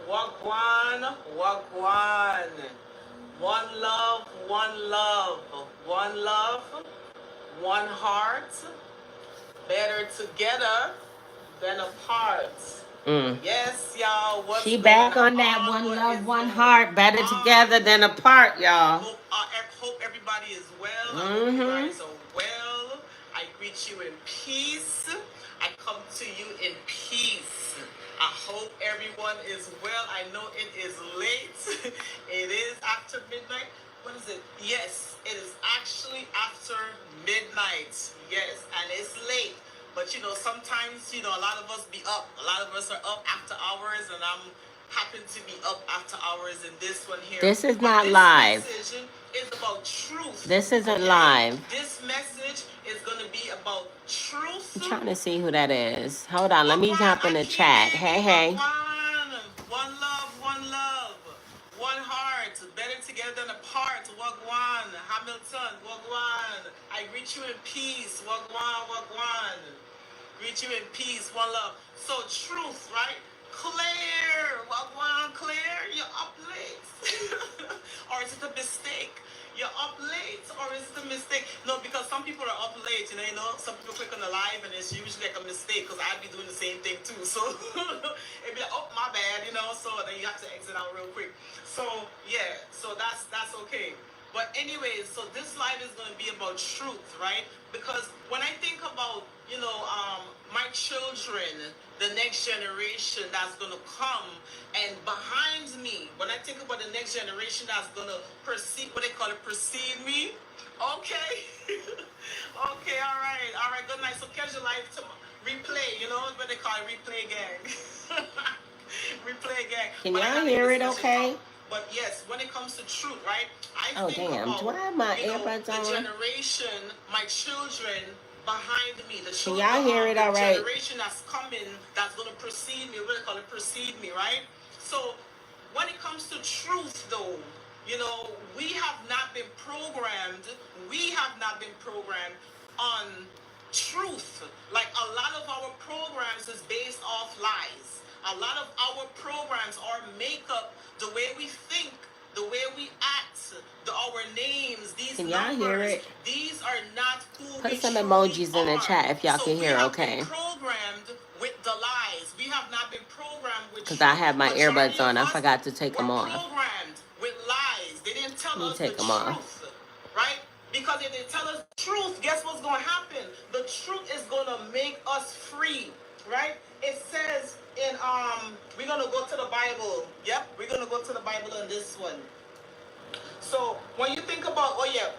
Wagwan, wagwan. One love, one love. One love, one heart. Better together than apart. Yes, y'all. What's She going back on that on? one What love, is one going heart, better on? together than apart, y'all. Hope everybody is well. I hope you guys are well. I greet you in peace. I come to you in peace. I hope everyone is well. I know it is late. It is after midnight. What is it? Yes, it is actually after midnight. Yes, and it's late. But sometimes a lot of us be up. A lot of us are up after hours, and I'm happen to be up after hours in this one here. This is But not this live. message is about truth. This isn't okay? live. This message is going to be about truth. I'm trying to see who that is. Hold on, let me jump in the chat. Hey, hey. One love, one love. One heart, better together than apart. Wagwan, Hamilton, Wagwan. I greet you in peace. Wagwan, Wagwan. Greet you in peace, one love. So truth, right? Claire, Wagwan, Claire, you're up late. Or is it a mistake? You're up late, or is it a mistake? No, because some people are up late, some people click on the live and it's usually like a mistake because I'd be doing the same thing too. So it'd be like, oh, my bad, so then you have to exit out real quick. So yeah, so that's okay. But anyways, so this live is going to be about truth, right? Because when I think about, my children, the next generation that's going to come, and behind me, when I think about the next generation that's going to precede, what they call it, precede me, okay? Okay, all right, good night. So catch your life to replay, what they call it, replay gang. Replay gang. Can y'all hear it okay? But yes, when it comes to truth, right? Oh, damn. Do I have my earbuds on? The generation, my children behind me, the Can children, y'all hear it all right? the generation that's coming, that's going to precede me, what do they call it, precede me, right? So when it comes to truth, though, we have not been programmed, on truth. Like a lot of our programs is based off lies. A lot of our programs are makeup, the way we think, the way we act, our names, these can y'all numbers, hear it? these are not who Put we some truly emojis in the are. chat if y'all So can we hear have okay. been programmed with the lies. We have not been programmed with because I have my Majority earbuds on. of I us forgot to take them were off. programmed with lies. They didn't tell us the take them truth, off. right? Because if they tell us the truth, guess what's going to happen? The truth is going to make us free, right? It says in we're going to go to the Bible. Yep, we're going to go to the Bible on this one. So when you think about,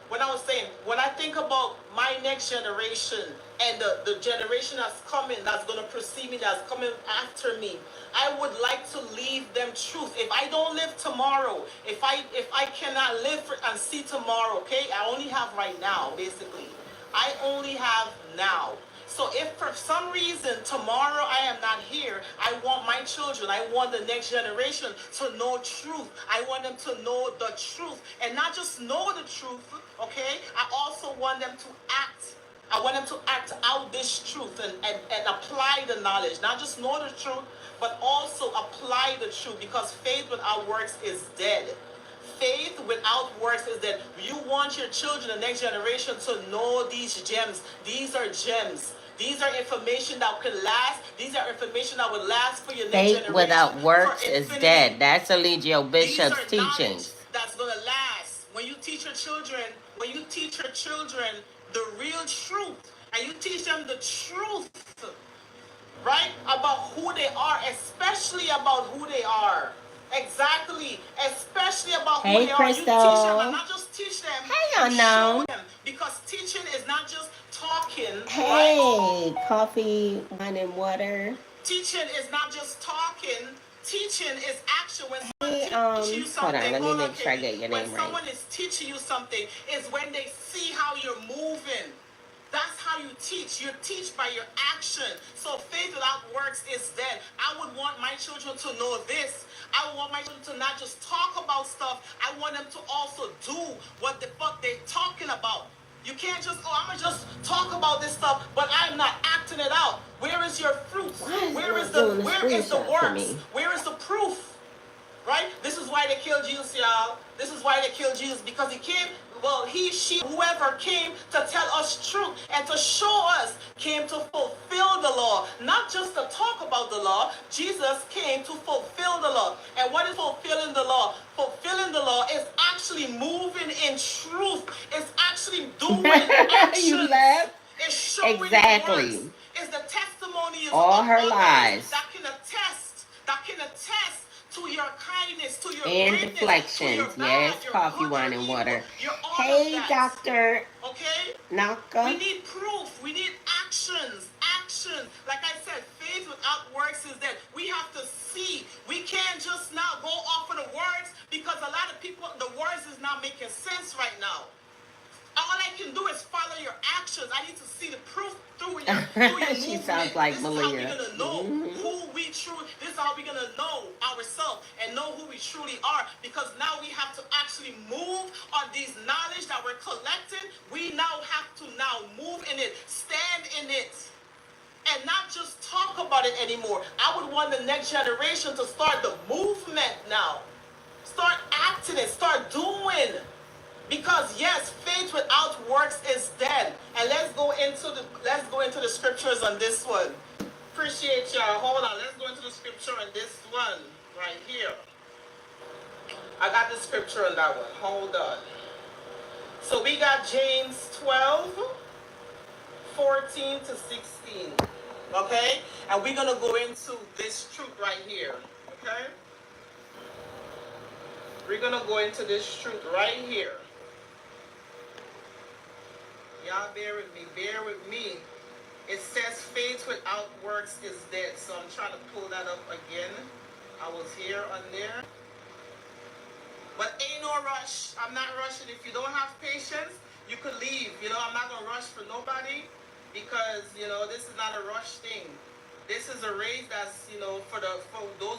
when I was saying, when I think about my next generation and the generation that's coming, that's going to precede me, that's coming after me, I would like to leave them truth. If I don't live tomorrow, if I cannot live and see tomorrow, okay, I only have right now, basically. I only have now. So if for some reason tomorrow I am not here, I want my children, I want the next generation to know truth. I want them to know the truth. And not just know the truth, okay? I also want them to act. I want them to act out this truth and apply the knowledge. Not just know the truth, but also apply the truth, because faith without works is dead. Faith without works is that you want your children, the next generation, to know these gems. These are gems. These are information that can last. These are information that would last for your next Faith generation. without works is dead. That's Eligio Bishop's teachings. That's going to last. When you teach your children, the real truth, and you teach them the truth, right, about who they are, especially about who they are. Exactly, especially about who they are. You teach them, and not just teach them. Hey, unknown. Because teaching is not just talking. Hey, right? coffee, wine, and water. Teaching is not just talking. Teaching is action. When hey, you something, hold on, let me make sure I get your name right. When someone is teaching you something, is when they see how you're moving. That's how you teach. You teach by your action. So faith without works is dead. I would want my children to know this. I would want my children to not just talk about stuff. I want them to also do what the fuck they're talking about. You can't just, I'm going to just talk about this stuff, but I'm not acting it out. Where is your fruit? Where is the works? Where is the proof. Right? This is why they killed Jesus, y'all. This is why they killed Jesus, because he came, well, he, she, whoever came to tell us truth and to show us, came to fulfill the law. Not just to talk about the law. Jesus came to fulfill the law. And what is fulfilling the law? Fulfilling the law is actually moving in truth. It's actually doing actions. You laugh? It's showing Exactly. works. It's the testimonies All of her others lies. that can attest to your kindness, to your And greatness, deflections. to your bad, Yes, your coffee, good, wine, your and evil. water. You're all Hey, of that. Dr. Okay? Naka. We need proof. We need actions. Action. Like I said, faith without works is dead. We have to see. We can't just now go off of the words, because a lot of people, the words is not making sense right now. All I can do is follow your actions. I need to see the proof through your She movement. sounds like This is how Malia. we're going to know who we truly, this is how we're going to know ourselves and know who we truly are, because now we have to actually move on these knowledge that we're collecting. We now have to now move in it, stand in it, and not just talk about it anymore. I would want the next generation to start the movement now. Start acting it, start doing. Because yes, faith without works is dead. And let's go into the scriptures on this one. Appreciate y'all. Hold on. Let's go into the scripture on this one right here. I got the scripture on that one. Hold on. So we got James 12, 14 to 16. Okay? And we're going to go into this truth right here. Okay? We're going to go into this truth right here. Y'all bear with me. Bear with me. It says faith without works is dead. So I'm trying to pull that up again. I was here on there. But ain't no rush. I'm not rushing. If you don't have patience, you could leave. You know, I'm not going to rush for nobody, because, you know, this is not a rush thing. This is a race that's, you know, for those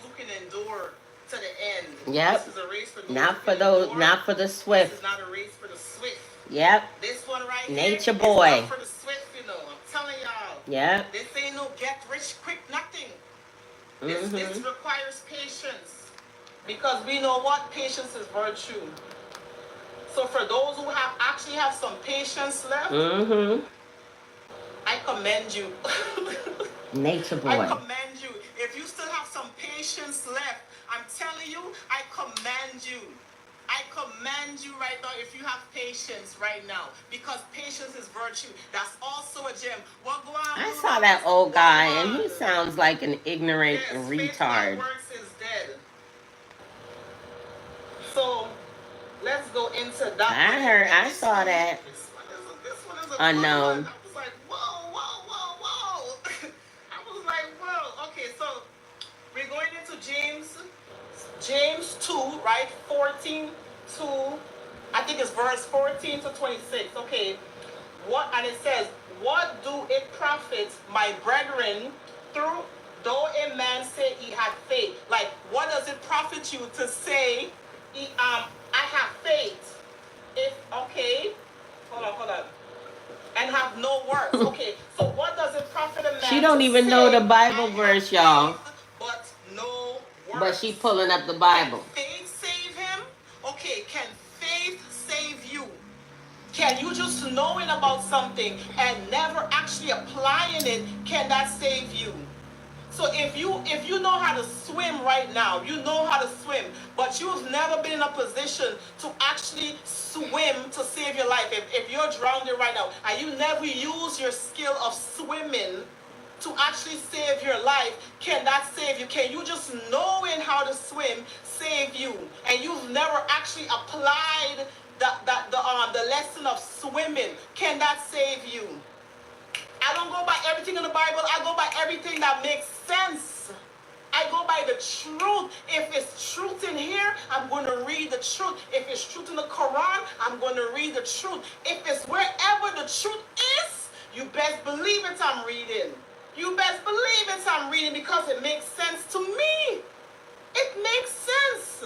who can endure to the end. Yep. This is a race for those Not for those, endure. Not for the swift. This is not a race for the swift. Yep. This one right Nature here, boy. It's not for the swift, you know. I'm telling y'all. Yep. This ain't no get rich quick nothing. This requires patience. Because we know what? Patience is virtue. So for those who actually have some patience left, I commend you. Nature boy. I commend you. If you still have some patience left, I'm telling you, I commend you. I commend you right now if you have patience right now, because patience is virtue. That's also a gem. I saw that old guy, and he sounds like an ignorant retard. Works is dead. So let's go into that. I saw that. This one is a unknown. I was like, whoa. I was like, whoa. Okay, so we're going into James 2, right? 14 to, I think it's verse 14 to 26. Okay. And it says, what do it profit, my brethren, though a man say he had faith? Like, what does it profit you to say, I have faith? Hold on. And have no works. Okay, so what does it profit a man? She don't even know the Bible verse, y'all. But no works. But she pulling up the Bible. Can faith save him? Okay, can faith save you? Can you just knowing about something and never actually applying it, can that save you? So if you know how to swim right now, you know how to swim, but you've never been in a position to actually swim to save your life. If you're drowning right now and you never use your skill of swimming to actually save your life, can that save you? Can you just knowing how to swim save you? And you've never actually applied the lesson of swimming, can that save you? I don't go by everything in the Bible. I go by everything that makes sense. I go by the truth. If it's truth in here, I'm going to read the truth. If it's truth in the Quran, I'm going to read the truth. If it's wherever the truth is, you best believe it I'm reading. You best believe it I'm reading, because it makes sense to me. It makes sense.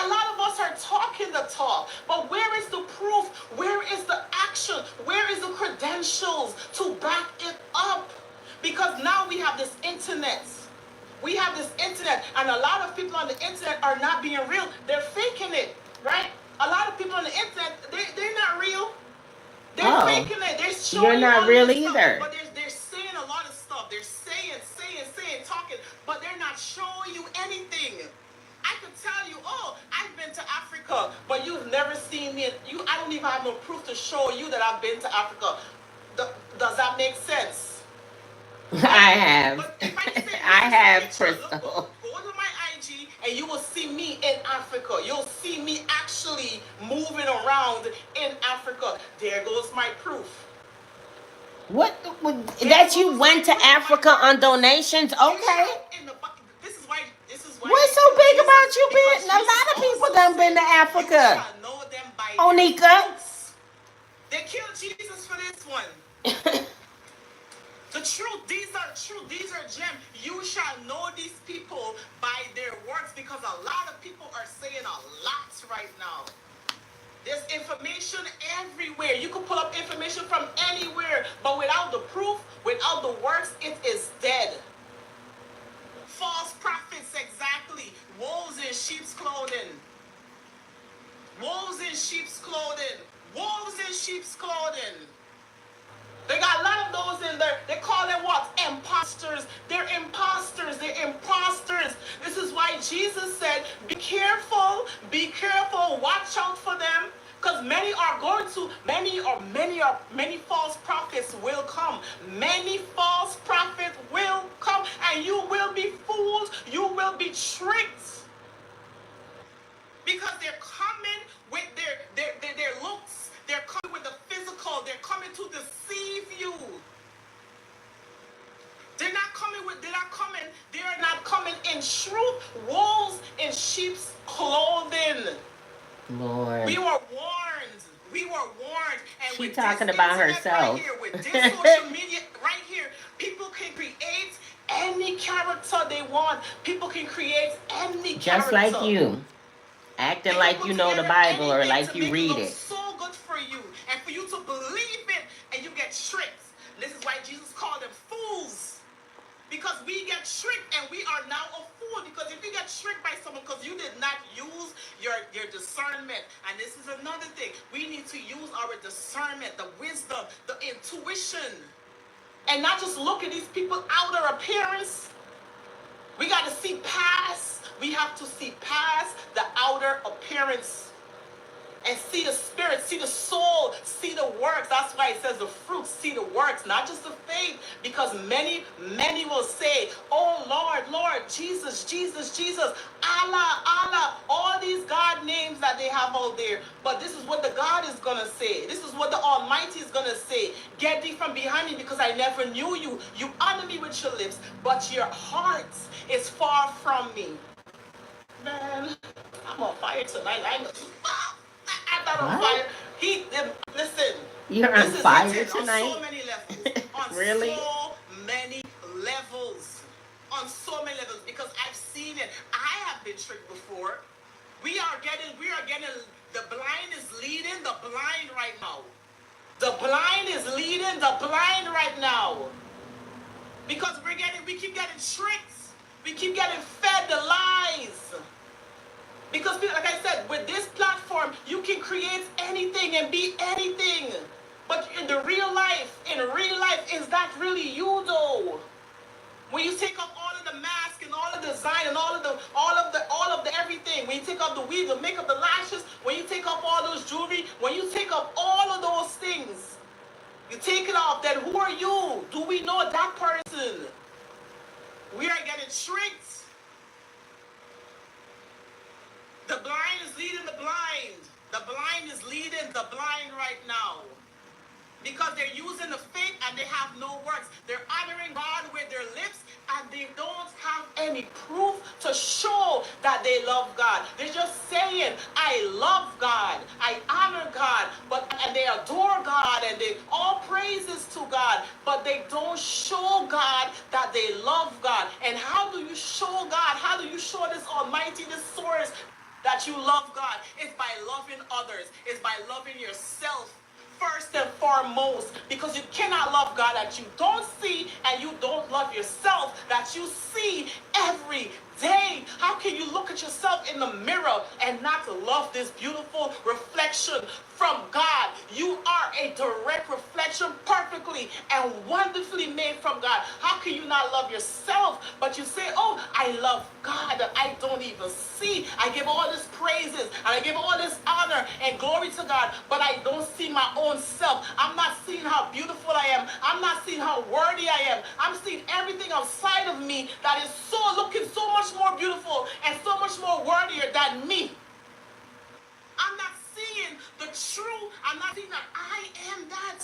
A lot of us are talking the talk, but where is the proof? Where is the action? Where is the credentials to back it up? Because now we have this internet. We have this internet, and a lot of people on the internet are not being real. They're faking it, right? A lot of people on the internet, they're not real. They're faking it. They're showing you're not real either. Stuff, but they're saying a lot of stuff. They're saying, talking, but they're not showing you anything. I could tell you, oh, I've been to Africa, but you've never seen me. I don't even have no proof to show you that I've been to Africa. Does that make sense? I have. But if I say, I have, picture, Crystal. go to my IG and you will see me in Africa. You'll see me actually moving around in Africa. There goes my proof. What? That you went to Africa on donations? Okay. This is why. What's so big about you being? A lot of people done been to Africa. Know them by Onika. They killed Jesus for this one. The truth, these are gems. You shall know these people by their works, because a lot of people are saying a lot right now. There's information everywhere. You can pull up information from anywhere, but without the proof, without the works, it is dead. False prophets, exactly. Wolves in sheep's clothing. Wolves in sheep's clothing. Wolves in sheep's clothing. They got a lot of those in there. They call them what? Imposters. They're imposters. They're imposters. This is why Jesus said, be careful, watch out for them. Because many false prophets will come. Many false prophets will come, and you will be fooled. You will be tricked. Because they're coming with their looks. They're coming with the physical. They're coming to deceive you. They are not coming in truth. Wolves in sheep's clothing. Lord. We were warned. And she's talking about herself. Right here, with this social media right here, people can create any character they want. People can create any character. Just like you. Acting like you know the Bible or like you read it. So good for you, and for you to believe it, and you get tricked. This is why Jesus called them fools, because we get tricked, and we are now a fool. Because if you get tricked by someone because you did not use your discernment, and this is another thing, we need to use our discernment, the wisdom, the intuition, and not just look at these people's outer appearance. We got to see past. We have to see past the outer appearance and see the spirit, see the soul, see the works. That's why it says the fruits, see the works, not just the faith. Because many will say, oh Lord, Lord, Jesus, Jesus, Jesus, Allah, Allah, all these God names that they have out there. But this is what the God is going to say. This is what the Almighty is going to say. Get thee from behind me, because I never knew you. You honor me with your lips, but your heart is far from me. Man, I'm on fire tonight. I'm on fire. Listen. You're on fire tonight? On so many levels. On really? So many levels. On so many levels. Because I've seen it. I have been tricked before. We are getting, the blind is leading the blind right now. The blind is leading the blind right now. Because we keep getting tricked. We keep getting fed the lies. Because, like I said, with this platform, you can create anything and be anything. But in real life, is that really you though? When you take off all of the mask and all of the design and all of the everything, when you take off the weave, the makeup, the lashes, when you take off all those jewelry, when you take off all of those things, you take it off, then who are you? Do we know that person? We are getting tricked. The blind is leading the blind. The blind is leading the blind right now. Because they're using the faith and they have no works. They're honoring God with their lips and they don't have any proof to show that they love God. They're just saying, I love God, I honor God, and they adore God, and they all praises to God, but they don't show God that they love God. And how do you show God? How do you show this Almighty, this source, that you love God? It's by loving others. It's by loving yourself first and foremost, because you cannot love God that you don't see, and you don't love yourself that you see every can you look at yourself in the mirror and not love this beautiful reflection from God? You are a direct reflection, perfectly and wonderfully made from God. How can you not love yourself? But you say, oh, I love God that I don't even see. I give all this praises and I give all this honor and glory to God, but I don't see my own self. I'm not seeing how beautiful I am. I'm not seeing how worthy I am. I'm seeing everything outside of me that is so looking so much more beautiful and so much more worthier than me. I'm not seeing the true. I'm not seeing that I am that.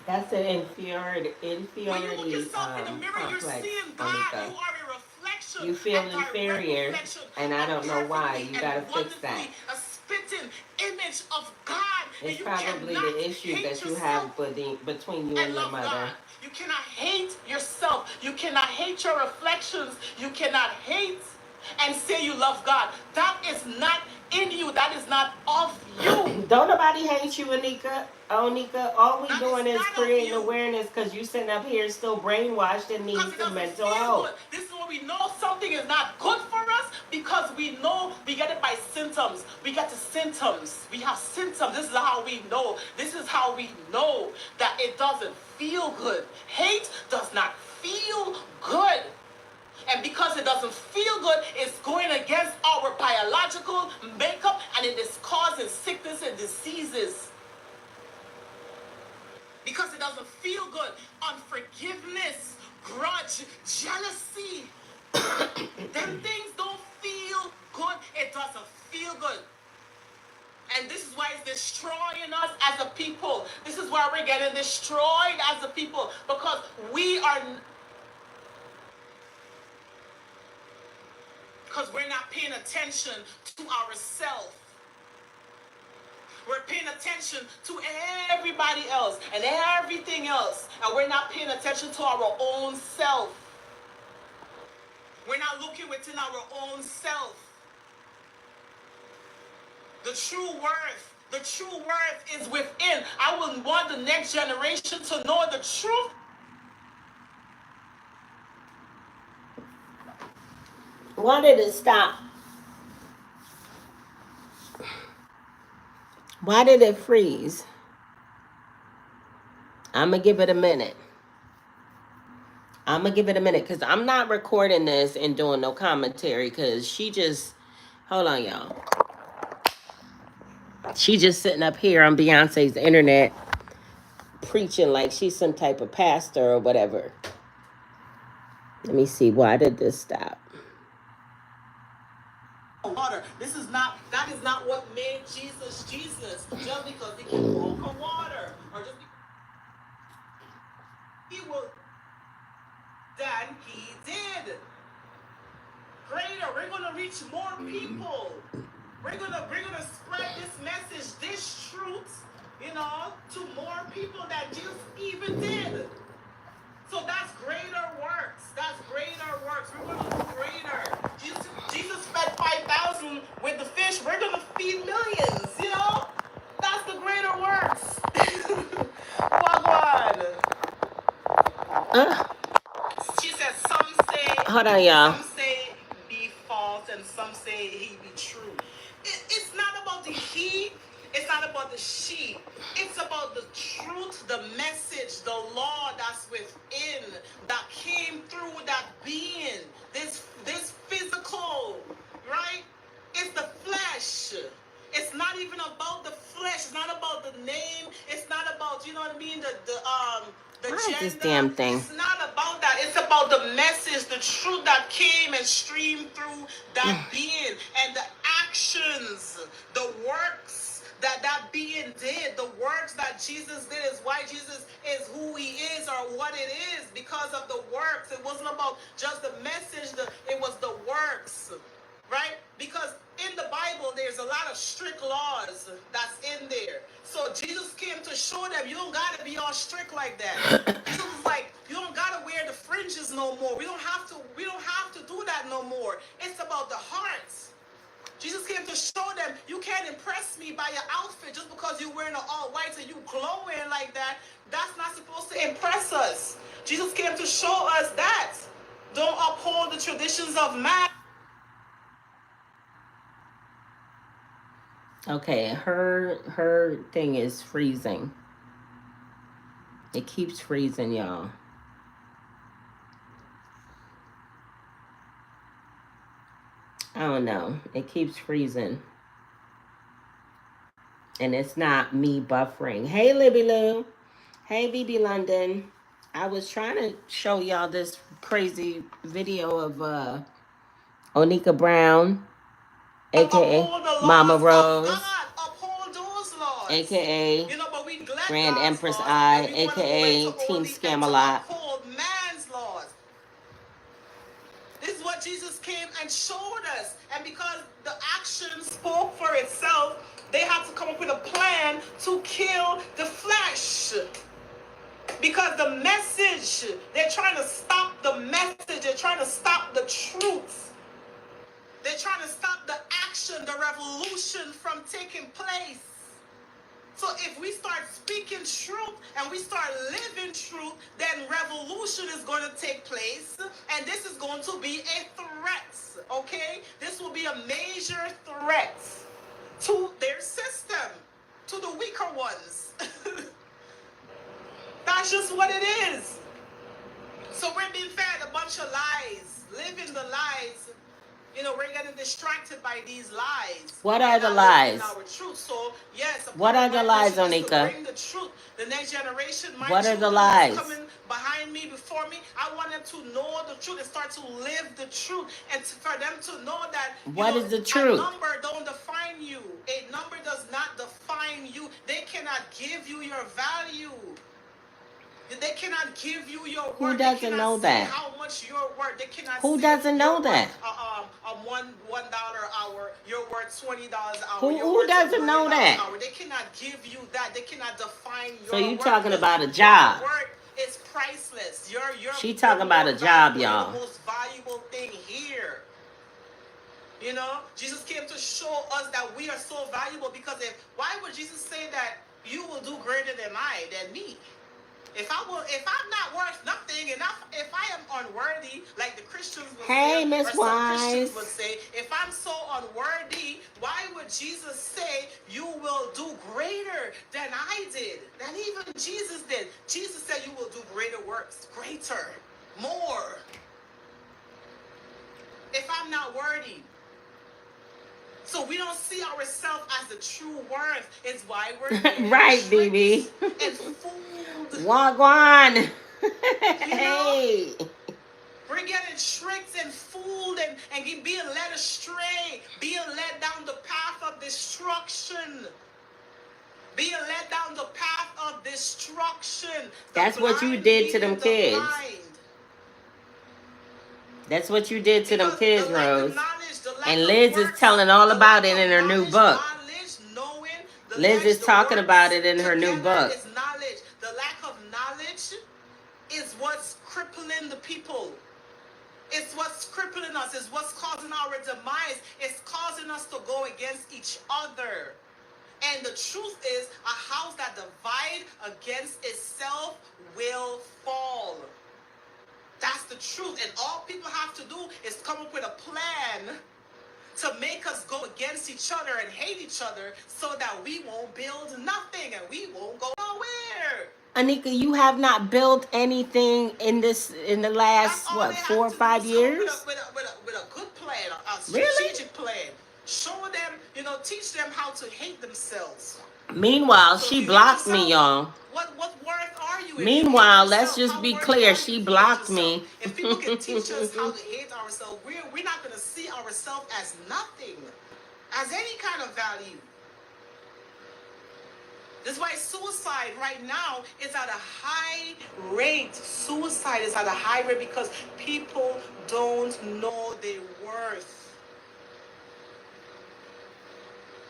That's an inferiority When you look yourself in the mirror, complex, you're seeing God. Monica. You are a reflection. You feel a inferior, reflection and I don't know why. You gotta and fix that. A spitting image of God. It's and you probably the issue that you have between you and your mother. God. You cannot hate yourself. You cannot hate your reflections. You cannot hate and say you love God. That is not in you. That is not of you. Don't nobody hate you, Anika. Oh, Nika, all we That doing is creating awareness because you sitting up here still brainwashed and need some mental health. This is when we know something is not good for us, because we know we get it by symptoms. We get the symptoms. We have symptoms. This is how we know. This is how we know that it doesn't feel good. Hate does not feel good. And because it doesn't feel good, it's going against our biological makeup, and it is causing sickness and diseases. Because it doesn't feel good. Unforgiveness, grudge, jealousy. Them things don't feel good. It doesn't feel good. And this is why it's destroying us as a people. This is why we're getting destroyed as a people. Because we are... Because we're not paying attention to ourselves. We're paying attention to everybody else and everything else. And we're not paying attention to our own self. We're not looking within our own self. The true worth is within. I would want the next generation to know the truth. Why did it stop? Why did it freeze? I'm going to give it a minute. Because I'm not recording this and doing no commentary, because she just... Hold on, y'all. She just sitting up here on Beyonce's internet preaching like she's some type of pastor or whatever. Let me see. Why did this stop? Water. That is not what made Jesus Jesus. Just because he can walk on water, or just because he will, than he did. Greater. We're gonna reach more people. We're gonna spread this message, this truth, to more people than Jesus even did. So that's greater works. That's greater works. We're going to do greater. Jesus fed 5,000 with the fish. We're going to feed millions, That's the greater works. Wagwan. She said, some say... Hold on, y'all. Some say be false, and some say he be true. It's not about the he. It's not about the she. It's about the truth, the message, the law that's within, that came through that being, this physical, right? It's the flesh. It's not even about the flesh. It's not about the name. It's not about, you know what I mean, the gender. This damn thing. It's not about that. It's about the message, the truth that came and streamed through that being, and the actions, the works that being did. The works that Jesus did is why Jesus is who he is, or what it is, because of the works. It wasn't about just the message, it was the works, right? Because in the Bible, there's a lot of strict laws that's in there. So Jesus came to show them, you don't got to be all strict like that. Jesus was like, you don't got to wear the fringes no more. We don't have to do that no more. It's about the hearts. Jesus came to show them, you can't impress me by your outfit just because you're wearing all white and you glowing like that. That's not supposed to impress us. Jesus came to show us that. Don't uphold the traditions of man. Okay, her thing is freezing. It keeps freezing, y'all. I don't know. It keeps freezing. And it's not me buffering. Hey, Libby Lou. Hey, BB London. I was trying to show y'all this crazy video of Onika Brown, aka Mama Rose, uphold those laws. aka You know, but we neglect Grand God's Empress laws, I, and we want to go aka into Team only and to Scamalot. uphold man's laws. This is what Jesus came and showed us. And because the action spoke for itself, they had to come up with a plan to kill the flesh. Because the message, they're trying to stop the message. They're trying to stop the truth. They're trying to stop the action, the revolution from taking place. So if we start speaking truth and we start living truth, then revolution is going to take place. And this is going to be a threat, okay? This will be a major threat to their system, to the weaker ones. That's just what it is. So we're being fed a bunch of lies, living the lies. You know, we're getting distracted by these lies. What are the lies? Our truth. So, yes, what are the lies, Onika? Bring the truth. The next generation, my what are the lies? Coming behind me, before me, I want them to know the truth and start to live the truth. And for them to know that what is the truth? A number don't define you. A number does not define you. They cannot give you your value. They cannot give you your word. Who doesn't know that? How much your word? They cannot. Who doesn't know that? $1 an hour. You're worth $20 an hour. Who doesn't know that? They cannot give you that. They cannot define your. So you talking about a job? Your work is priceless. She talking about a job, y'all. The most valuable thing here. You know, Jesus came to show us that we are so valuable because why would Jesus say that you will do greater than me? If I'm not worth nothing, and if I am unworthy, like the Christians would say, Miss Wise. Christians would say, if I'm so unworthy, why would Jesus say you will do greater than I did, than even Jesus did? Jesus said you will do greater works, greater, more. If I'm not worthy. So we don't see ourselves as the true worth. It's why we're right, BB. And fooled. Wagwan. Hey. We're getting tricked and fooled and being led astray, being led down the path of destruction. Being led down the path of destruction. That's what you did to them kids. That's what you did to them kids, Rose. And Liz is telling all about it in her new book. Liz is talking about it in her new book. The lack of knowledge is what's crippling the people. It's what's crippling us. It's what's causing our demise. It's causing us to go against each other. And the truth is, a house that divides against itself will fall. That's the truth. And all people have to do is come up with a plan to make us go against each other and hate each other so that we won't build nothing and we won't go nowhere. Anika, you have not built anything in the last, 4 or 5 years? With a good plan, a strategic plan. Show them, teach them how to hate themselves. Meanwhile, she blocked me, y'all. What worth are you? Meanwhile, let's just be clear. She blocked me. If people can teach us how to hate ourselves, we're not going to see ourselves as nothing, as any kind of value. That's why suicide right now is at a high rate. Suicide is at a high rate because people don't know their worth.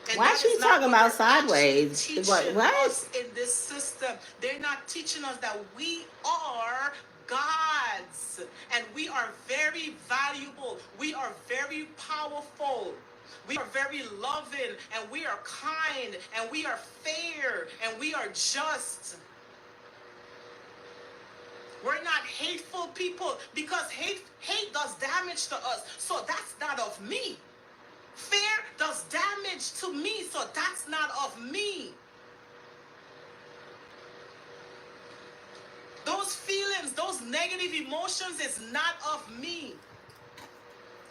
And why is she talking about sideways? What? Us in this system, they're not teaching us that we are gods and we are very valuable. We are very powerful. We are very loving and we are kind and we are fair and we are just. We're not hateful people because hate does damage to us. So that's not of me. Fear does damage to me, so that's not of me. Those feelings, those negative emotions is not of me.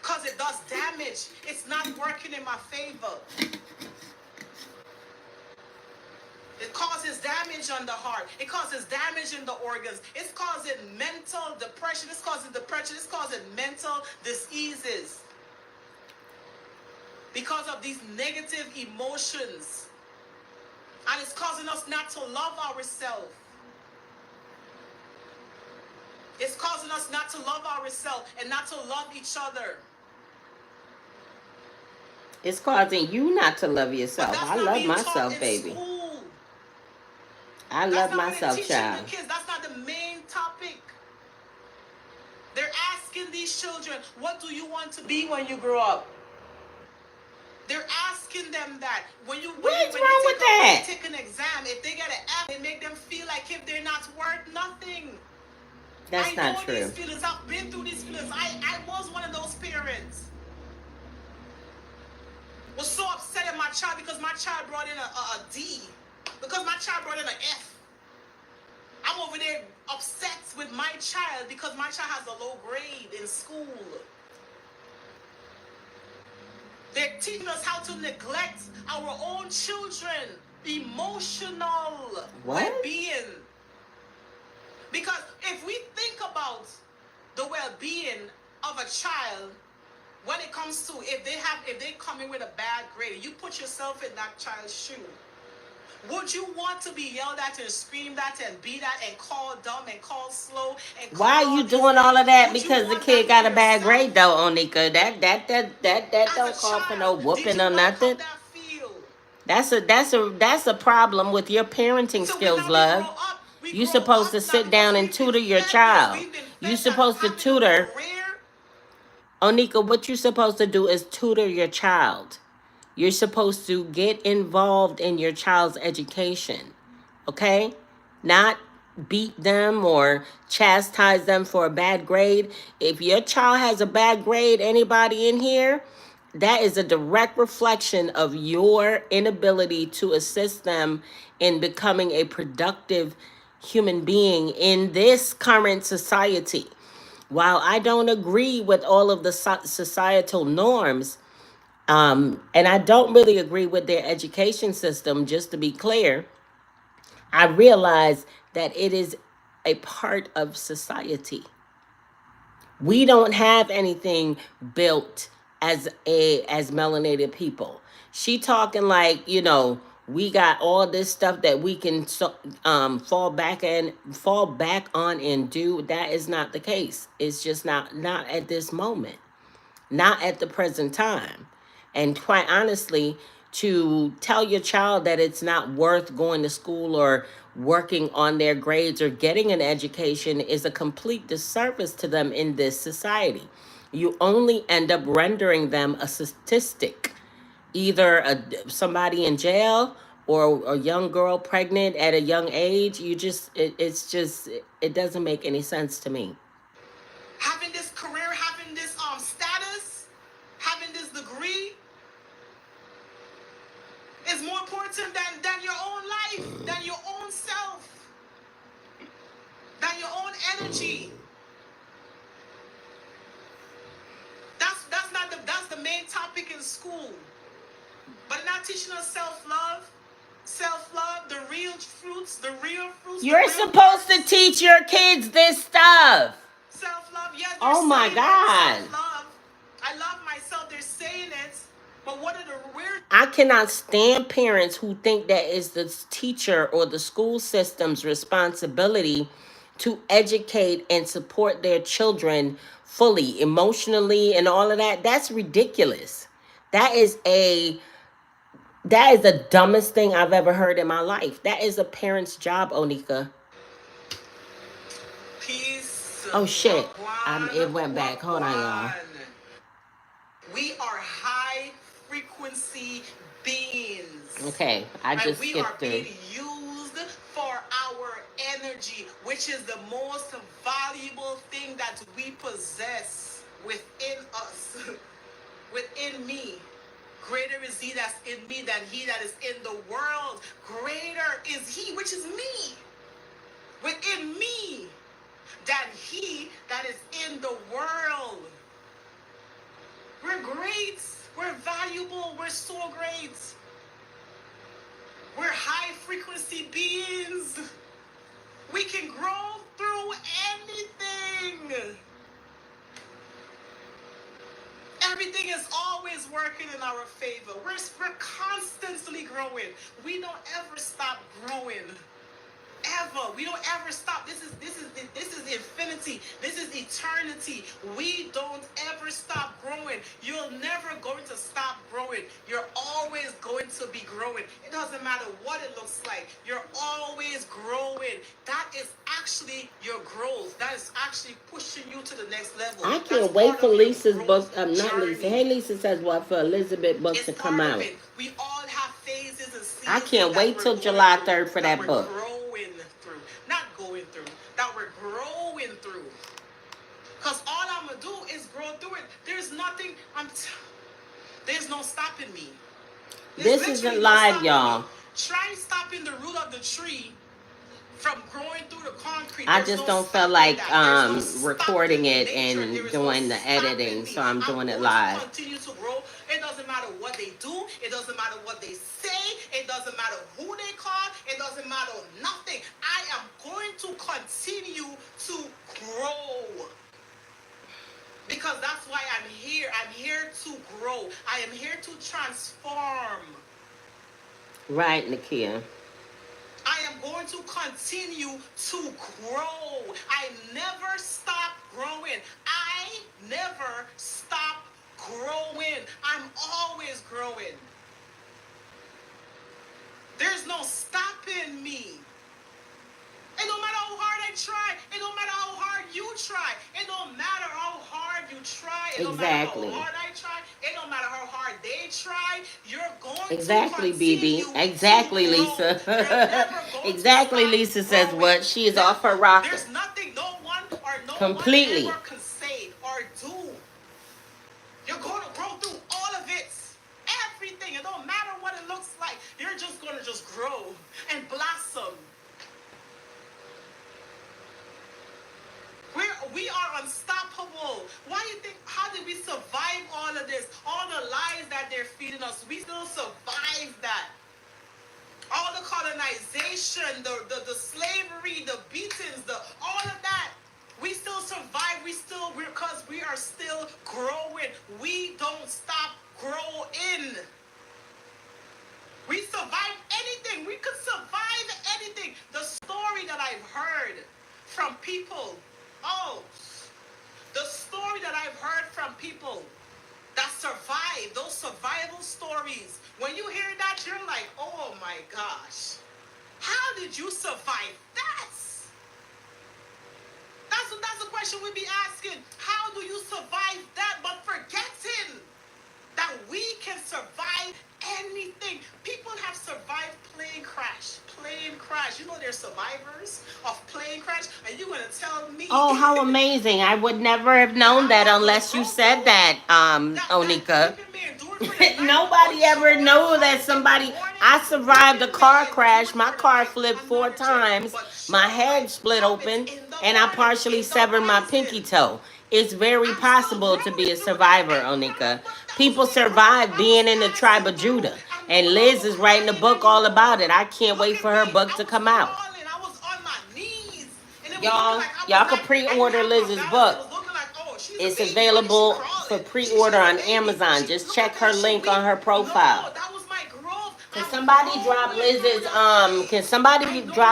Because it does damage. It's not working in my favor. It causes damage on the heart. It causes damage in the organs. It's causing mental depression. It's causing depression. It's causing mental diseases. Because of these negative emotions. And it's causing us not to love ourselves. It's causing us not to love ourselves and not to love each other. It's causing you not to love yourself. I love myself, baby. School. I love myself, child. The kids. That's not the main topic. They're asking these children, what do you want to be when you grow up? They're asking them that. When you take an exam, if they get an F, they make them feel like if they're not worth nothing. That's not true. I know these feelings. I've been through these feelings. I was one of those parents. Was so upset at my child because my child brought in a D. Because my child brought in an F. I'm over there upset with my child because my child has a low grade in school. They're teaching us how to neglect our own children. Emotional well-being. Because if we think about the well-being of a child, when it comes to if they come in with a bad grade, you put yourself in that child's shoe. Would you want to be yelled at and screamed at and beat at and called dumb and called slow? And why are you doing all of that? Because the kid got a bad grade, though, Onika. That don't call for no whooping or nothing. That's a problem with your parenting skills, love. You're supposed to sit down and tutor your child. You're supposed to tutor. Onika, what you're supposed to do is tutor your child. You're supposed to get involved in your child's education, okay? Not beat them or chastise them for a bad grade. If your child has a bad grade, anybody in here, that is a direct reflection of your inability to assist them in becoming a productive human being in this current society. While I don't agree with all of the societal norms, and I don't really agree with their education system, just to be clear, I realize that it is a part of society. We don't have anything built as melanated people. She talking like, we got all this stuff that we can fall back on and do. That is not the case. It's just not at this moment, not at the present time. And quite honestly, to tell your child that it's not worth going to school or working on their grades or getting an education is a complete disservice to them in this society. You only end up rendering them a statistic, either somebody in jail or a young girl pregnant at a young age. It doesn't make any sense to me. Having this career, having this status, having this degree is more important than your own life, than your own self, than your own energy. That's the main topic in school. But they're not teaching us self-love, the real fruits. You're supposed to teach your kids this stuff. Self-love, yes. Oh my God. Self-love. I love myself. They're saying it. But what are the weird... I cannot stand parents who think that is the teacher or the school system's responsibility to educate and support their children fully, emotionally, and all of that. That's ridiculous. That is the dumbest thing I've ever heard in my life. That is a parent's job, Onika. Peace. Oh shit. It went back. Hold on, y'all. We are high frequency beings. Okay, I just skipped through. We are being used for our energy, which is the most valuable thing that we possess within us, within me. greater is he that's in me than he that is in the world. Greater is he, which is me, within me, than he that is in the world. We're great. We're valuable. We're so great. We're high frequency beings. We can grow through anything. Everything is always working in our favor. We're constantly growing. We don't ever stop growing. Ever. We don't ever stop. This is infinity. This is eternity. We don't ever stop growing. You're never going to stop growing. You're always going to be growing. It doesn't matter what it looks like. You're always growing. That is actually your growth. That is actually pushing you to the next level. I can't wait for Lisa's book. Not Lisa. Hey, Lisa says what for Elizabeth book to come out. We all have phases and seasons. I can't wait till July 3rd for that book. That we're growing through. Because all I'm going to do is grow through it. There's nothing, there's no stopping me. This isn't live, y'all. Try stopping the root of the tree from growing through the concrete. I just don't feel like recording it and doing the editing, so I'm doing it live. Continue to grow. It doesn't matter what they do. It doesn't matter what they say. It doesn't matter who they call. It doesn't matter nothing. I am going to continue to grow. Because that's why I'm here. I'm here to grow. I am here to transform. Right, Nakia. I am going to continue to grow. I never stop growing. I never stop growing. I'm always growing. There's no stopping me. It don't matter how hard I try. It don't matter how hard you try. It don't matter how hard you try. It don't matter how hard I try. It don't matter how hard they try. You're going exactly, to BB. Exactly, Lisa. Exactly, Lisa says what? She is off her rocker. There's nothing no one or no completely one ever can say or do. You're going to grow through all of it. Everything. It don't matter what it looks like. You're just going to just grow and blossom. We are unstoppable. Why do you think, how did we survive all of this? All the lies that they're feeding us, we still survived that. All the colonization, the slavery, the beatings, all of that. We still survive. Because we are still growing. We don't stop growing. We survive anything. We could survive anything. The story that I've heard from people. Oh, the story that I've heard from people that survive, those survival stories. When you hear that, you're like, oh my gosh, how did you survive that? That's the question we'd be asking. How do you survive that? But forgetting that we can survive anything. People have survived plane crash. You know they're survivors of plane crash. And you're going to tell me. Oh, how amazing. I would never have known that unless you said that, Onika. Nobody ever knew that somebody... I survived a car crash. My car flipped 4 times. My head split open. And I partially severed my pinky toe. It's very possible to be a survivor, Onika. People survive being in the tribe of Judah. And Liz is writing a book all about it. I can't wait for her book to come out. Y'all can pre-order Liz's book. It's available for pre-order on Amazon. Just check her link on her profile. Can somebody drop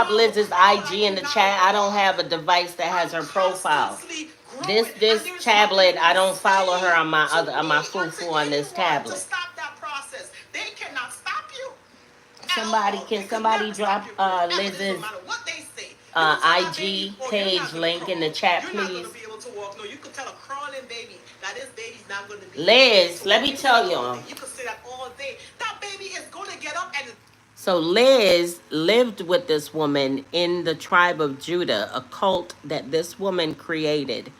Liz's IG in the chat? I don't have a device that has her profile. This tablet, I don't follow her on my fufu on this tablet. Stop that process. They cannot stop you. Can somebody drop Liz's IG page link in the chat, please? You're not going to be able to walk. No, you could tell a crawling baby that this baby's not going to be. Liz, let me tell y'all. You could say that all day. That baby is going to get up and. So Liz lived with this woman in the tribe of Judah, a cult that this woman created.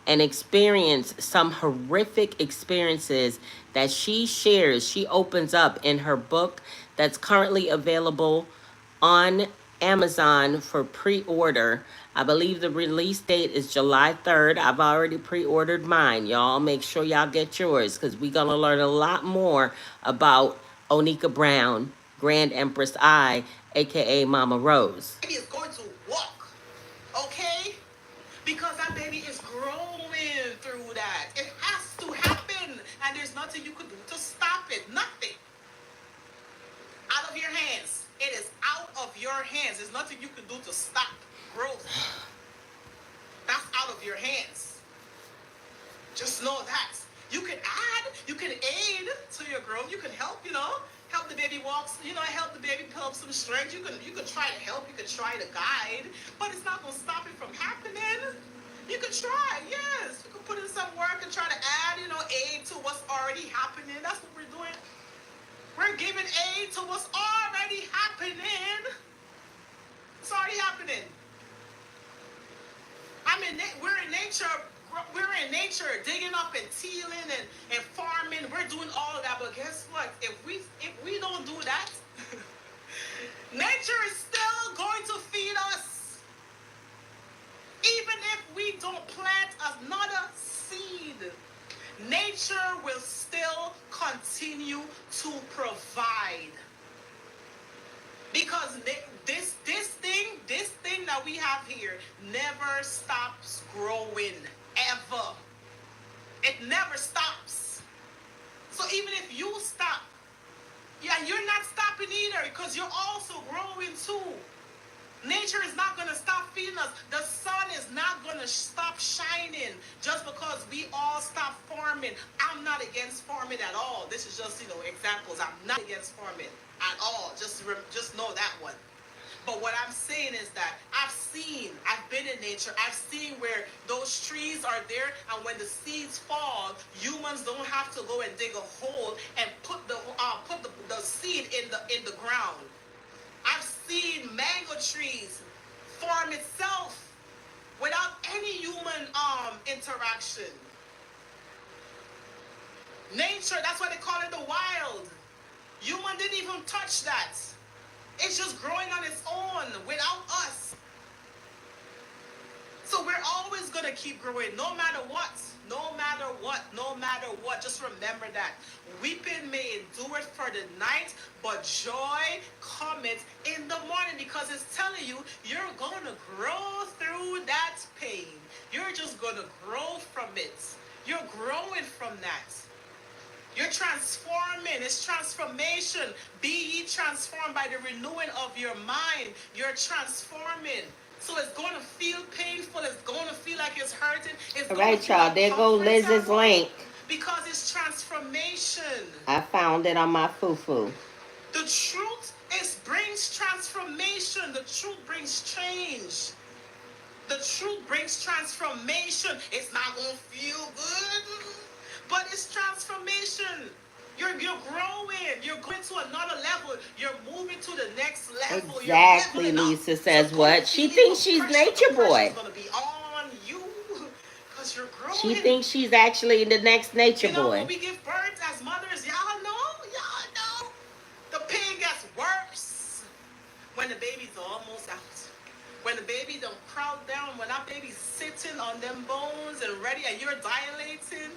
and experienced some horrific experiences that she shares. She opens up in her book that's currently available on Amazon for pre-order. I believe the release date is July 3rd. I've already pre-ordered mine. Y'all make sure y'all get yours because we're going to learn a lot more about Onika Brown, Grand Empress I, aka Mama Rose. Baby is going to walk, okay? Because that baby is growing through that. It has to happen, and there's nothing you could do to stop it. Nothing. Out of your hands. It is out of your hands. There's nothing you can do to stop growth. That's out of your hands. Just know that. You can add, you can aid to your growth. You can help, help the baby walk, help the baby build up some strength. You can try to help, you can try to guide, but it's not going to stop it from happening. You can try, yes. You can put in some work and try to add, aid to what's already happening. That's what we're doing. We're giving aid to what's already happening. It's already happening. We're in nature digging up and tilling and farming. We're doing all of that, but guess what? If we don't do that, nature is still going to feed us. Even if we don't plant another seed, nature will still continue to provide. Because this thing that we have here never stops growing, ever. It never stops. So even if you stop, you're not stopping either, because you're also growing too. Nature is not going to stop feeding us. The sun is not going to stop shining just because we all stop farming. I'm not against farming at all. This is just, examples. I'm not against farming at all. Just know that one. But what I'm saying is that I've been in nature. I've seen where those trees are there, and when the seeds fall, humans don't have to go and dig a hole and put the seed in the ground. I've seen mango trees form itself without any human interaction. Nature, that's why they call it the wild. Human didn't even touch that. It's just growing on its own without us. So we're always going to keep growing no matter what. No matter what. No matter what. Just remember that. Weeping may endure for the night, but joy cometh in the morning, because it's telling you you're going to grow through that pain. You're just going to grow from it. You're growing from that. You're transforming. It's transformation. Be ye transformed by the renewing of your mind. You're transforming. So it's going to feel painful. It's going to feel like it's hurting. It's all right, y'all. There go Liz's link. Because it's transformation. I found it on my foo-foo. The truth brings transformation. The truth brings change. The truth brings transformation. It's not going to feel good, but it's transformation. You're growing. You're going to another level. You're moving to the next level. Exactly, Lisa says what? She thinks she's Nature Boy. Going to be on you because you're growing. She thinks she's actually the next Nature Boy. When we give birth as mothers, y'all know, the pain gets worse when the baby's almost out. When the baby don't crowd down, when that baby's sitting on them bones and ready, and you're dilating.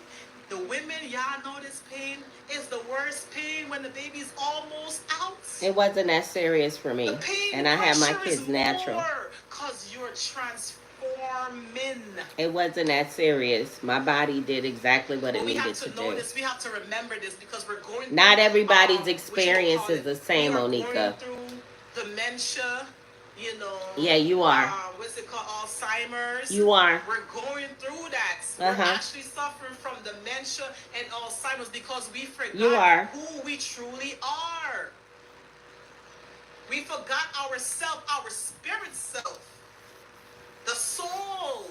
The women, y'all know this pain is the worst pain when the baby's almost out. It wasn't that serious for me. And I had my kids natural. Because you're transforming. It wasn't that serious. My body did exactly what it needed to do. We have to remember this, because we're going Not everybody's experience is the same, Onika. Through dementia. Yeah, you are. What's it called? Alzheimer's. You are. We're going through that. We're actually suffering from dementia and Alzheimer's because we forgot who we truly are. We forgot ourselves, our spirit self, the soul.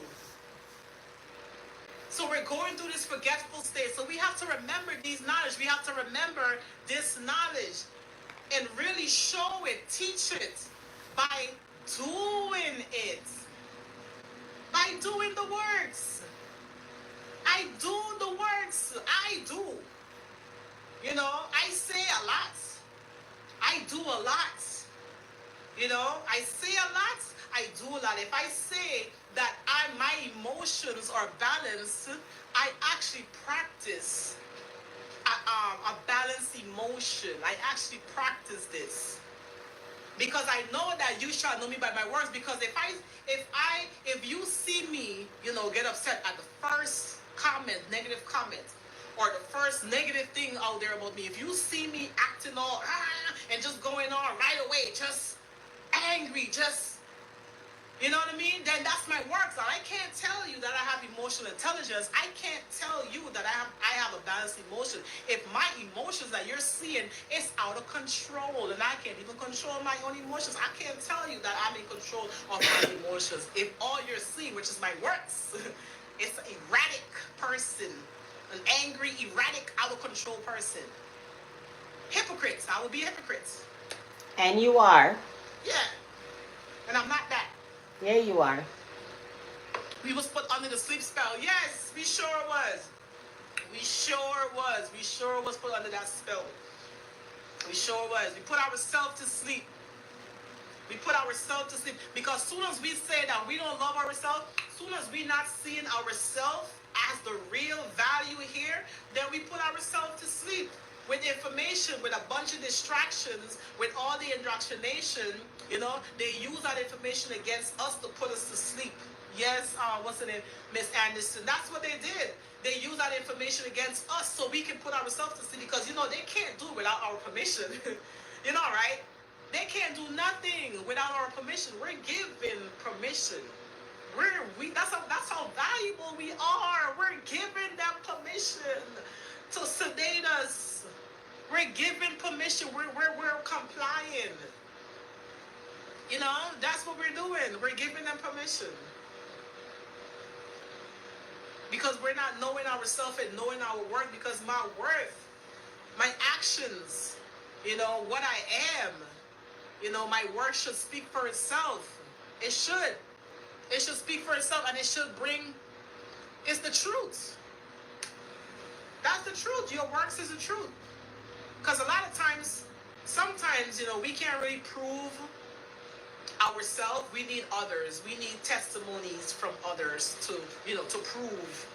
So we're going through this forgetful state. So we have to remember these knowledge. We have to remember this knowledge and really show it, teach it. By doing it. By doing the works. I do the works. I do. You know, I say a lot. I do a lot. You know, I say a lot. I do a lot. If I say that my emotions are balanced, I actually practice a balanced emotion. I actually practice this. Because I know that you shall know me by my words. Because if you see me, you know, get upset at the first comment, negative comment, or the first negative thing out there about me, if you see me acting all and just going on right away, just angry, just, you know what I mean? Then that's my works. I can't tell you that I have emotional intelligence. I can't tell you that I have a balanced emotion. If my emotions that you're seeing is out of control and I can't even control my own emotions, I can't tell you that I'm in control of my emotions. If all you're seeing, which is my works, it's an erratic person, an angry, erratic, out of control person. Hypocrites. I will be hypocrites. And you are. Yeah. And I'm not that. Yeah, you are. We was put under the sleep spell. Yes, we sure was. We sure was. We sure was put under that spell. We sure was. We put ourselves to sleep. We put ourselves to sleep. Because soon as we say that we don't love ourselves, soon as we not seeing ourselves as the real value here, then we put ourselves to sleep. With information, with a bunch of distractions, with all the indoctrination, you know, they use that information against us to put us to sleep. Yes, what's the name? Miss Anderson. That's what they did. They use that information against us so we can put ourselves to sleep because, you know, they can't do it without our permission. You know, right? They can't do nothing without our permission. We're given permission. That's how valuable we are. We're given that permission to sedate us. We're given permission. We're complying. You know, that's what we're doing. We're giving them permission. Because we're not knowing ourselves and knowing our worth. Because my worth, my actions, you know, what I am, you know, my work should speak for itself. It should. It should speak for itself and it should bring, it's the truth. That's the truth. Your works is the truth. Because a lot of times, sometimes, you know, we can't really prove ourselves. We need others. We need testimonies from others to, you know, to prove,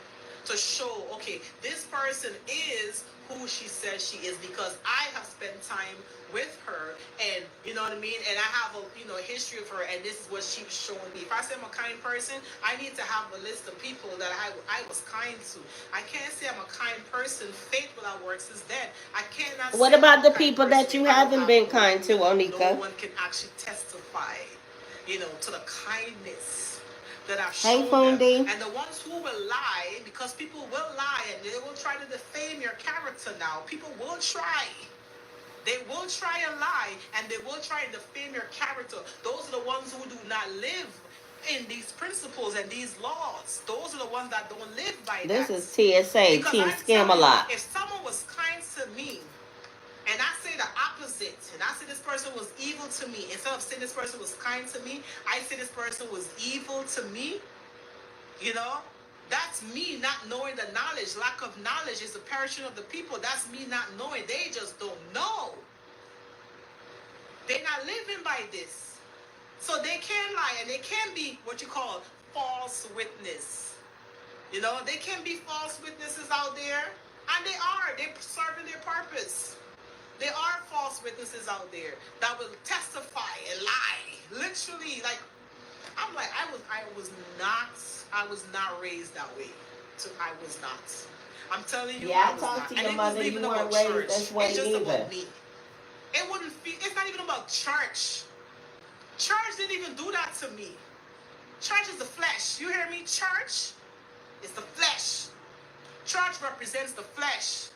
to show, okay, this person is who she says she is because I have spent time with her and, you know what I mean, and I have a, you know, history of her and this is what she's showing me. If I say I'm a kind person, I need to have a list of people that I was kind to. I can't say I'm a kind person. Faith without works is dead. I cannot say What about the I'm a kind people person that you if I don't haven't have been a kind to, Onika? No one can actually testify, you know, to the kindness that I've Hey, shown them. Fundi. And the ones who will lie, because people will lie and they will try to defame your character now. People will try. They will try and lie and they will try and defame your character. Those are the ones who do not live in these principles and these laws. Those are the ones that don't live by This that. is TSA, Because Team I'm telling Scam-A-Lot. you, if someone was kind to me, and I say the opposite, and I say this person was evil to me, instead of saying this person was kind to me, I say this person was evil to me, you know? That's me not knowing the knowledge. Lack of knowledge is the perishing of the people. That's me not knowing. They just don't know. They're not living by this. So they can lie, and they can be what you call false witness. You know, they can be false witnesses out there, and they are. They're serving their purpose. There are false witnesses out there that will testify and lie. Literally, like, I'm like, I was not raised that way. So I was not. I'm telling you, Yeah, I was talked not. to And your it mother. wasn't You even weren't about raised church. this way It's just either. about me. It wouldn't feel, it's not even about church. Church didn't even do that to me. Church is the flesh. You hear me? Church is the flesh. Church represents the flesh.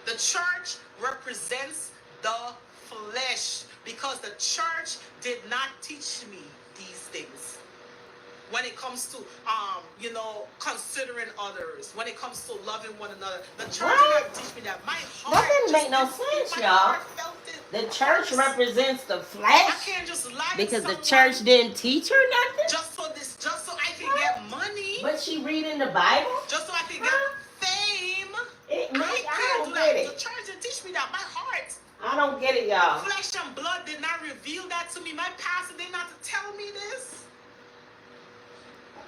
The church represents the flesh because the church did not teach me these things. When it comes to, you know, considering others, when it comes to loving one another, the church did not teach me that. My heart That didn't make no sense, y'all. The church represents the I flesh can't just lie because to the someone church didn't teach her nothing. just so I can get money. But she reading the Bible? Just so I can get fame. I can't don't do get that. it. The church didn't teach me that. My heart. I don't get it, y'all. Flesh and blood did not reveal that to me. My pastor did not tell me this.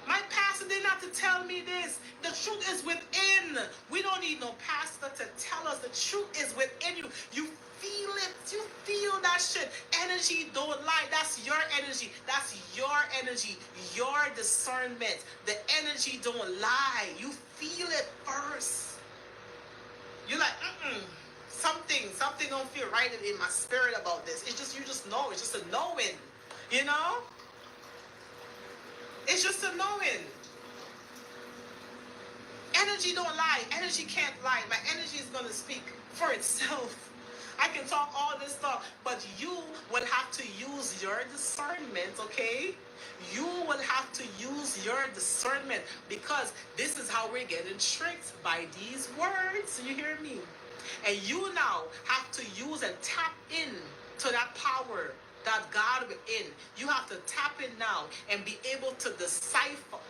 My pastor did not to tell me this. The truth is within. We don't need no pastor to tell us. The truth is within you. You feel it. You feel that shit. Energy don't lie. That's your energy. That's your energy. Your discernment. The energy don't lie. You feel it first. You're like, something don't feel right in my spirit about this. It's just, you just know. It's just a knowing. You know? It's just a knowing. Energy don't lie. Energy can't lie. My energy is going to speak for itself. I can talk all this stuff, but you will have to use your discernment, okay? You will have to use your discernment, because this is how we're getting tricked by these words. You hear me? And you now have to use and tap in to that power that God within. You have to tap in now and be able to decipher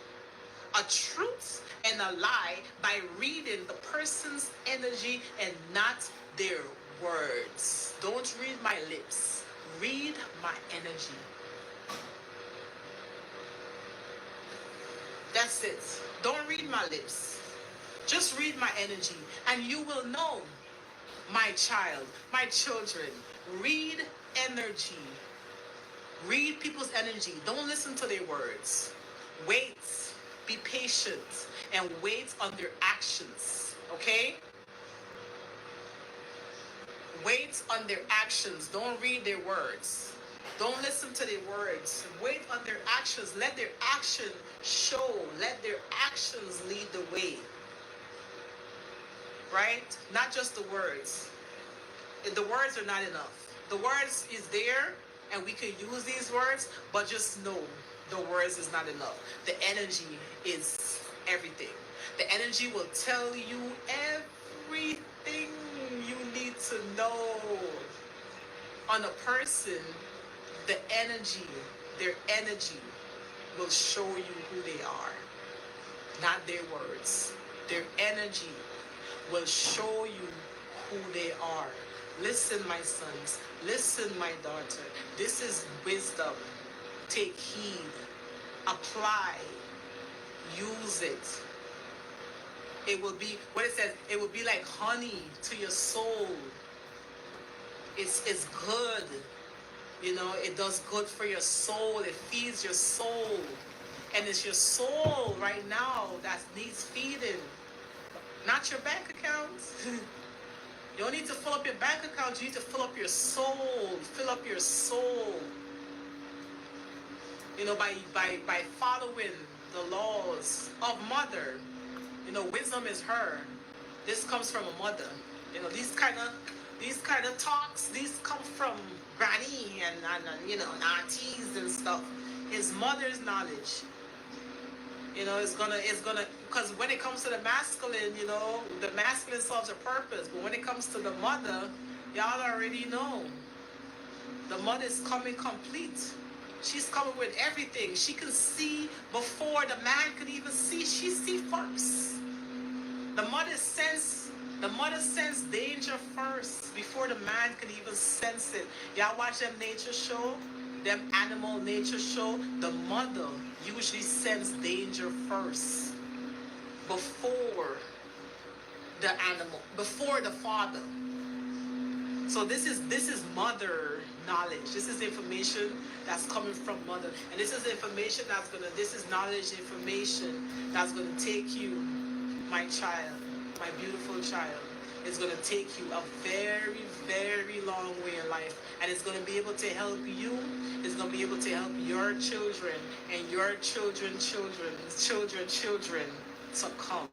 a truth and a lie by reading the person's energy and not their words. Don't read my lips. Read my energy. That's it. Don't read my lips. Just read my energy, and you will know, my child, my children. Read energy. Read people's energy. Don't listen to their words. Wait. Be patient and wait on their actions. Okay? Wait on their actions. Don't read their words. Don't listen to their words. Wait on their actions. Let their action show. Let their actions lead the way. Right? Not just the words. The words are not enough. The words is there, and we can use these words, but just know the words is not enough. The energy is everything. The energy will tell you everything you need to know on a person. The energy, their energy will show you who they are, not their words. Their energy will show you who they are. Listen, my sons. Listen, my daughter. This is wisdom. Take heed. Apply. Use it. It will be, what it says, it will be like honey to your soul. It's good. You know, it does good for your soul. It feeds your soul. And it's your soul right now that needs feeding. Not your bank account. You don't need to fill up your bank account. You need to fill up your soul. Fill up your soul. You know, by following the laws of mother. You know, wisdom is her. This comes from a mother. You know, these kind of talks, these come from granny and you know, aunties and stuff. His mother's knowledge. You know, it's gonna, because when it comes to the masculine, you know, the masculine serves a purpose. But when it comes to the mother, y'all already know. The mother is coming complete. She's coming with everything. She can see before the man can even see. She see first. The mother sense danger first before the man can even sense it. Y'all watch them nature show? Them animal nature show? The mother usually sense danger first before the animal, before the father. So this is mother knowledge. This is information that's coming from mother. And this is information this is knowledge information that's gonna take you, my child, my beautiful child. It's gonna take you a very, very long way in life. And it's gonna be able to help you. It's gonna be able to help your children and your children to come.